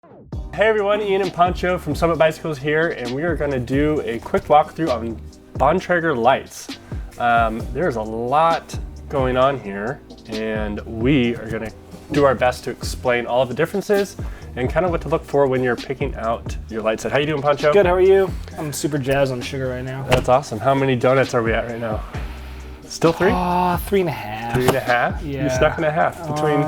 Hey everyone, Ian and Pancho from Summit Bicycles here, and we are going to do a quick walkthrough on Bontrager lights. There's a lot going on here, and we are going to do our best to explain all of the differences and kind of what to look for when you're picking out your light set. How you doing, Pancho? Good, how are you? I'm super jazzed on sugar right now. That's awesome. How many donuts are we at right now? Still 3? 3.5. 3.5? Yeah. You snuck in a half between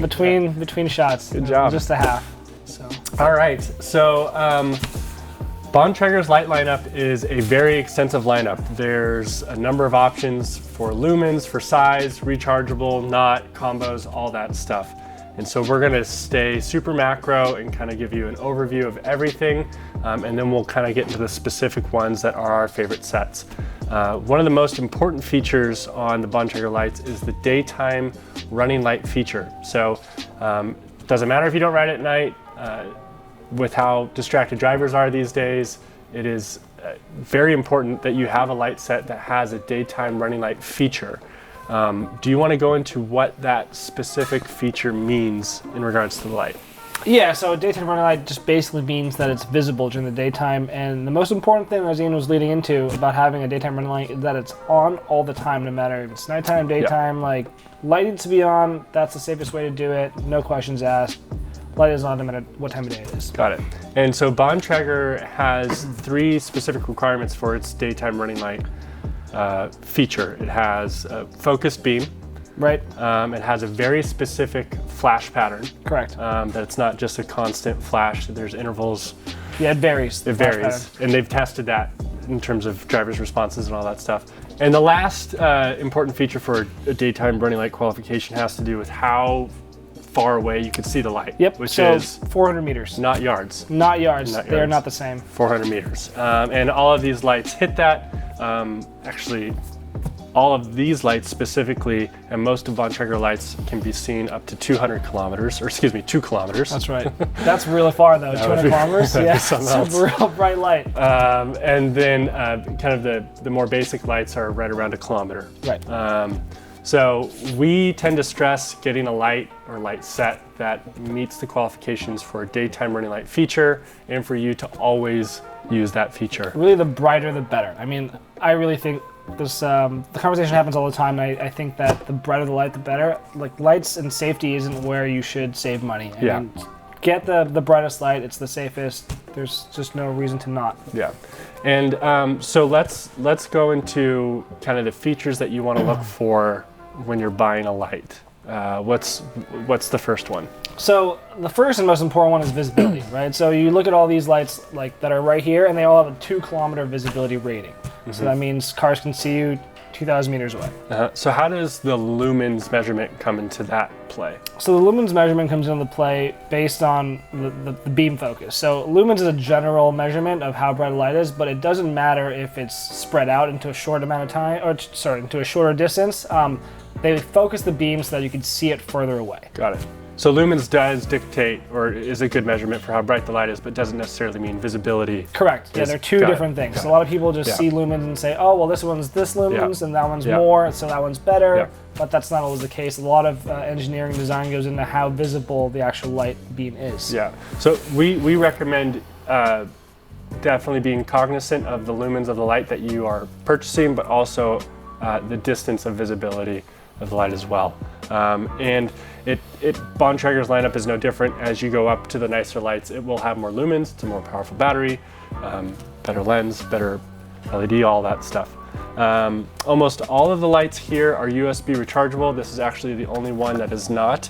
filming. between shots. Good job. Just a half. So. All right, so Bontrager's light lineup is a very extensive lineup. There's a number of options for lumens, for size, rechargeable, not, combos, all that stuff. And so we're gonna stay super macro and kind of give you an overview of everything, and then we'll kind of get into the specific ones that are our favorite sets. One of the most important features on the Bontrager lights is the daytime running light feature. So doesn't matter if you don't ride at night. With how distracted drivers are these days, it is very important that you have a light set that has a daytime running light feature. Do you want to go into what that specific feature means in regards to the light? Yeah, so a daytime running light just basically means that it's visible during the daytime, and the most important thing, as Ian was leading into about having a daytime running light, is that it's on all the time, no matter if it's nighttime, daytime. Like, light needs to be on. That's the safest way to do it. No questions asked. Light is on no matter what time of day it is. Got it. And so Bontrager has 3 specific requirements for its daytime running light feature. It has a focused beam. Right. It has a very specific flash pattern. Correct. That it's not just a constant flash. There's intervals. Yeah, it varies. It varies. And they've tested that in terms of driver's responses and all that stuff. And the last important feature for a daytime running light qualification has to do with how far away you can see the light. Yep, which so is 400 meters. Not yards. Not yards. They are not the same. 400 meters. And all of these lights hit that. Actually, all of these lights specifically, and most of Bontrager lights can be seen up to 200 kilometers, or excuse me, 2 kilometers. That's right. That's really far though, 200 kilometers. Yeah, it's a real bright light. And then kind of the more basic lights are right around 1 kilometer. Right. So we tend to stress getting a light or light set that meets the qualifications for a daytime running light feature, and for you to always use that feature. Really, the brighter the better. I mean, I really think this, the conversation happens all the time, and I think that the brighter the light, the better. Like, lights and safety isn't where you should save money. I mean, get the brightest light, it's the safest. There's just no reason to not. Yeah. And so let's go into kind of the features that you want to look for when you're buying a light. What's the first one? So the first and most important one is visibility, right? So you look at all these lights like that are right here, and they all have a 2-kilometer visibility rating. Mm-hmm. So that means cars can see you 2,000 meters away. So how does the lumens measurement come into that play? So the lumens measurement comes into play based on the beam focus. So lumens is a general measurement of how bright a light is, but it doesn't matter if it's spread out into a short amount of time, or sorry, into a shorter distance. They focus the beam so that you can see it further away. Got it. So lumens does dictate, or is a good measurement for how bright the light is, but doesn't necessarily mean visibility. Correct. Yeah, they're 2 different things. So a lot of people just see lumens and say, oh, well, this one's this lumens and that one's more, so that one's better. Yeah. But that's not always the case. A lot of engineering design goes into how visible the actual light beam is. Yeah. So we recommend definitely being cognizant of the lumens of the light that you are purchasing, but also the distance of visibility of the light as well. And Bontrager's lineup is no different. As you go up to the nicer lights, it will have more lumens, it's a more powerful battery, better lens, better LED, all that stuff. Almost all of the lights here are USB rechargeable. This is actually the only one that is not.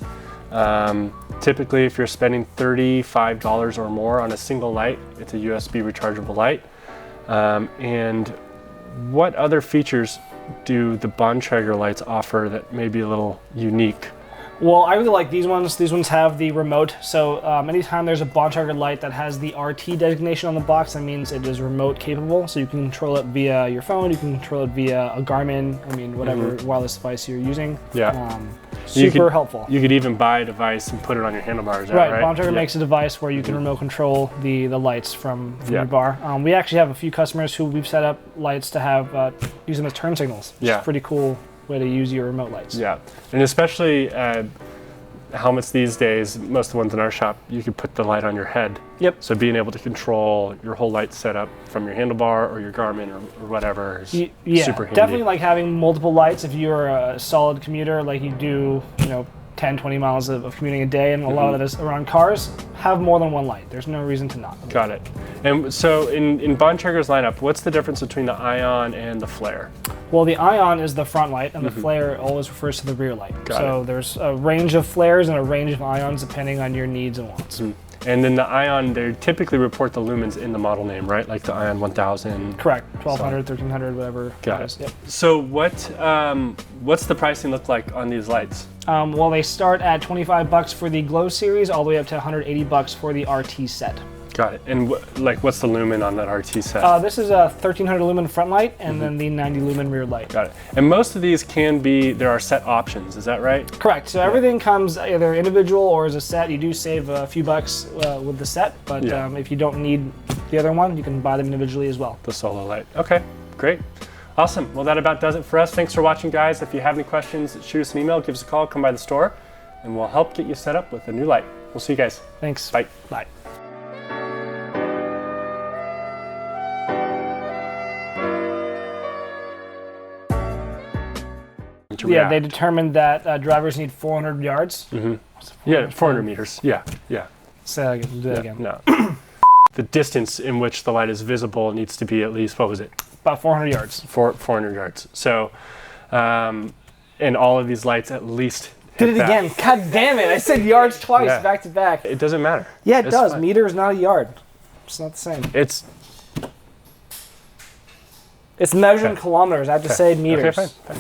Typically, if you're spending $35 or more on a single light, it's a USB rechargeable light. And what other features do the Bontrager lights offer that may be a little unique? Well, I really like these ones. These ones have the remote. So anytime there's a Bontrager light that has the RT designation on the box, that means it is remote capable. So you can control it via your phone. You can control it via a Garmin. I mean, whatever wireless device you're using. Yeah. Super helpful. You could even buy a device and put it on your handlebars. Right. Bontrager makes a device where you can remote control the lights from your bar. We actually have a few customers who we've set up lights to have use them as turn signals. Which is pretty cool way to use your remote lights. Yeah, and especially helmets these days, most of the ones in our shop, you can put the light on your head. Yep. So being able to control your whole light setup from your handlebar or your Garmin or whatever is super handy. Definitely like having multiple lights if you're a solid commuter, like you do, 10, 20 miles of commuting a day, and a lot of it is around cars, have more than one light. There's no reason to not. Got it. And so in Bontrager's lineup, what's the difference between the Ion and the Flare? Well, the Ion is the front light, and the Flare always refers to the rear light. So there's a range of flares and a range of Ions depending on your needs and wants. And then the Ion, they typically report the lumens in the model name, right? Like the Ion 1000. Correct. 1200, 1300, whatever. Got it. Yep. So what's the pricing look like on these lights? Well, they start at $25 for the Glow series, all the way up to $180 for the RT set. Got it. And what's the lumen on that RT set? This is a 1300 lumen front light, and then the 90 lumen rear light. Got it. And most of these there are set options, is that right? Correct. So everything comes either individual or as a set. You do save a few bucks with the set, but if you don't need the other one, you can buy them individually as well. The solo light. Okay, great. Awesome. Well, that about does it for us. Thanks for watching, guys. If you have any questions, shoot us an email, give us a call, come by the store, and we'll help get you set up with a new light. We'll see you guys. Thanks. Bye. Bye. Yeah, they determined that drivers need 400 yards. Yeah, 400 meters. Yeah. Say that again. Do that again. No. The distance in which the light is visible needs to be at least, what was it? About 400 yards. 400 yards. So, and all of these lights at least Did it again. God damn it. I said yards twice back to back. It doesn't matter. Yeah, it does. Fine. Meter is not a yard. It's not the same. It's measured in kilometers. I have to say meters. Okay, fine.